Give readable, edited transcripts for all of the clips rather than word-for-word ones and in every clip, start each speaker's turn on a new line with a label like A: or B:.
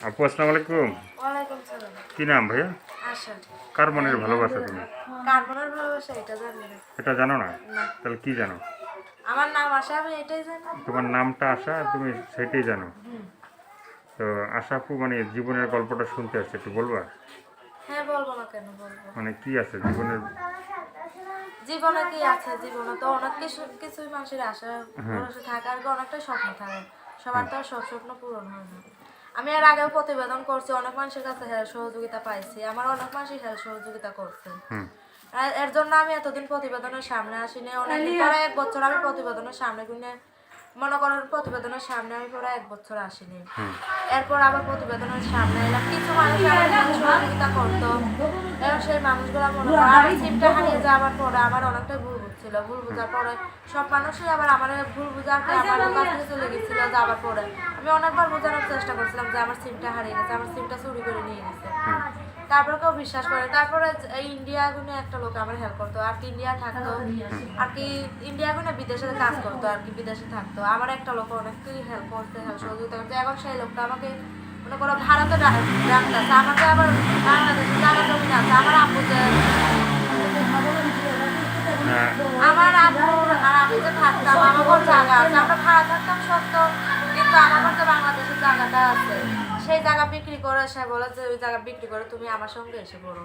A: আপু আসসালামু আলাইকুম।
B: ওয়ালাইকুম সালাম।
A: কি নাম ভাইয়া?
B: আশা।
A: কার মনের ভালোবাসা তুমি?
B: কার্বনের ভালোবাসা এটা জানি না।
A: এটা জানো না?
B: না।
A: তাহলে কি জানো?
B: আমার নাম আশা, আমি এটাই জানি।
A: তোমার নামটা আশা, তুমি সেটাই জানো।
B: হুম।
A: তো আশা আপু মানে জীবনের গল্পটা শুনতে আসছে, একটু বলবা?
B: হ্যাঁ, বলবো না কেন, বলবো।
A: মানে কি আছে জীবনের?
B: জীবনে কি আছে? জীবনে তো অনেক কিছুই মানুষের আশা
A: হ্যাঁ
B: ভরসা থাকে, আর অনেকটাই স্বপ্ন থাকে। সবার
A: হ্যাঁ
B: তো আর সব স্বপ্ন পূরণ হয় না। আমি এর আগেও প্রতিবেদন করছি, অনেক মানুষের কাছে সহযোগিতা পাইছি, আমার অনেক মানুষই সহযোগিতা করছে।
A: হুম
B: এর জন্য আমি এতদিন প্রতিবেদনের সামনে আসিনি। অনেক পরে 1 বছর আমি প্রতিবেদনের সামনে গুনে, মনে করেন প্রতিবেদনের সামনে আমি পুরো 1 বছর আসিনি।
A: হুম
B: এরপর আবার প্রতিবেদনের সামনে এলাম, কিছু মানুষ আমার সাথে সহযোগিতা করতো, এবং সেই মানুষগুলো মনে করো আমি সিমটা হারিয়ে যাওয়ার পরে আমার অনেকটাই ভুল বুঝছিল। ভুল বুঝার পরে সব মানুষই আবার আমার ভুল বুঝার পরে আমার কাছ থেকে চলে গেছিল। যাওয়ার পরে আমি অনেকবার বোঝানোর চেষ্টা করছিলাম যে আমার সিমটা হারিয়ে গেছে, আমার সিমটা চুরি করে নিয়ে গেছে।
A: হুম
B: তারপরে কেউ বিশ্বাস করে। তারপরে এই ইন্ডিয়া গুনে একটা লোক আমার হেল্প করতো, আর কি ইন্ডিয়া থাকতো, আর কি ইন্ডিয়া গুনে বিদেশে কাজ করতো, আর কি বিদেশে থাকতো। আমার একটা লোক অনেকটাই হেল্প করতে, সহযোগিতা করতে। এখন সেই লোকটা আমাকে মনে করো ভারতে ডাকতেছে, আমাকে আবার বাংলাদেশে জায়গা জমি আছে। আমার আব্বু যে
A: হ্যাঁ
B: আমার আব্বু আর আমি যে থাকতাম, আমার জায়গা আছে, আমরা ভাড়া থাকতাম সত্য, কিন্তু আমার তো বাংলাদেশের জায়গাটা আছে। সেই জায়গা বিক্রি করে সে বলে যে ওই জায়গা বিক্রি করে তুমি আমার সঙ্গে এসে পড়ো।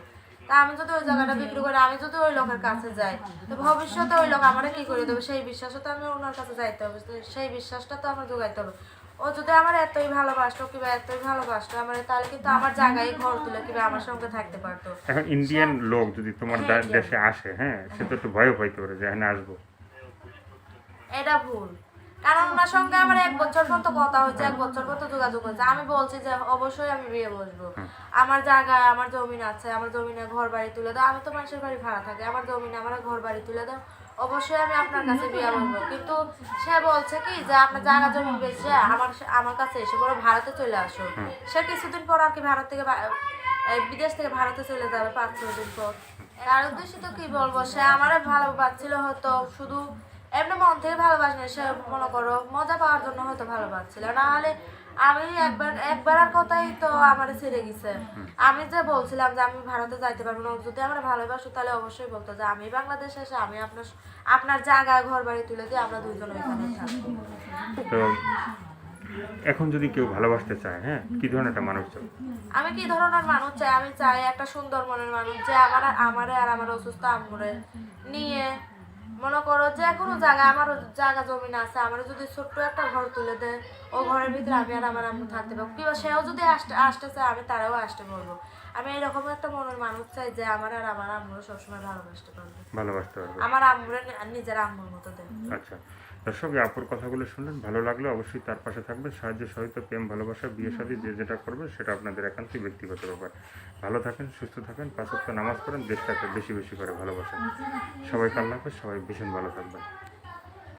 B: তা আমি যদি ওই জায়গাটা বিক্রি করে আমি যদি ওই লোকের কাছে যাই, তো ভবিষ্যতে ওই লোক আমার কি করে দেবে, সেই বিশ্বাসও তো আমি ওনার কাছে যাইতে হবে। তো সেই বিশ্বাসটা তো আমার যোগাইতে হবে। ও যদি আমার এতই ভালোবাসতো কিংবা এতই ভালোবাসতো আমার, তাহলে কিন্তু আমার জায়গায় ঘর তুলে কিংবা আমার সঙ্গে থাকতে পারতো।
A: এখন ইন্ডিয়ান লোক যদি তোমার
B: হ্যাঁ,
A: দেশে আসে, হ্যাঁ সে তো একটু ভয়ও পাইতে পারে যে হ্যাঁ আসবো।
B: এটা ভুল। কারণ ওনার সঙ্গে আমার 1 বছর পর্যন্ত কথা হয়েছে, 1 বছর পর্যন্ত যোগাযোগ হয়েছে। আমি বলছি যে অবশ্যই আমি বিয়ে বসবো।
A: হুম
B: আমার জায়গায় আমার জমিন আছে, আমার জমিনে ঘর বাড়ি তুলে দাও। আমি তো মানুষের বাড়ি ভাড়া থাকি, আমার জমিনে আমার ঘর বাড়ি তুলে দাও, অবশ্যই আমি আপনার কাছে বিয়ে বসবো। কিন্তু সে বলছে কি যে আপনার জায়গা জমি বেচে আমার কাছে এসে বড় ভারতে চলে আসো।
A: হুম
B: সে কিছুদিন পর আর কি ভারত থেকে বিদেশ থেকে ভারতে চলে যাবে 5-6 দিন পর। তার উদ্দেশ্যে তো কি বলবো, সে আমারে ভালোবাসছিল হয়তো, শুধু এমনি মন থেকে ভালোবাসে না, সে মনে করো মজা পাওয়ার জন্য হয়তো ভালোবাসছিল। না হলে আমি একবার আর কথাই তো আমার ছেড়ে গেছে। আমি যে বলছিলাম যে আমি ভারতে যাইতে পারবো না, ও যদি আমার ভালোবাসো তাহলে অবশ্যই বলতো যে আমি বাংলাদেশে এসে আমি আপনার জায়গায় ঘর বাড়ি তুলে দিয়ে আমরা দুইজন ওইখানে থাকবো।
A: তো এখন যদি কেউ ভালোবাসতে চায়, হ্যাঁ কি ধরনের একটা মানুষ চাই?
B: আমি কি ধরনের মানুষ চাই? আমি চাই একটা সুন্দর মনের মানুষ, যে আমারে আর আমার অসুস্থ আম্মুরে নিয়ে, মনে করো যে কোনো জায়গায় আমার জায়গা জমিন আছে, আমার যদি ছোট্ট একটা ঘর তুলে দেয়, ও ঘরের ভিতরে আমি আর আমার আম্মু থাকতে পারবো, কিংবা সেও যদি আসতে চায় আমি তারাও আসতে বলবো। আমি এরকম একটা মনের মানুষ চাই যে আমার আর আমার আম্মুরে সবসময় ভালোবাসতে পারবে,
A: ভালোবাসতে পারবে।
B: আমার আম্মুরে নিজের আম্মুর মতো দেয়।
A: আচ্ছা, দর্শক আপুর কথাগুলো শুনলেন, ভালো লাগলে অবশ্যই তার পাশে থাকবে। সাহায্য সহিত প্রেম ভালোবাসা বিয়ে শাদী যে যেটা করবে সেটা আপনাদের একান্তই ব্যক্তিগত ব্যাপার। ভালো থাকেন, সুস্থ থাকেন, 5 ওয়াক্ত নামাজ পড়েন, দেশটাকে বেশি বেশি করে ভালোবাসেন। সবাইকে আল্লাহ হাফেজ, সবাই ভীষণ ভালো থাকবেন।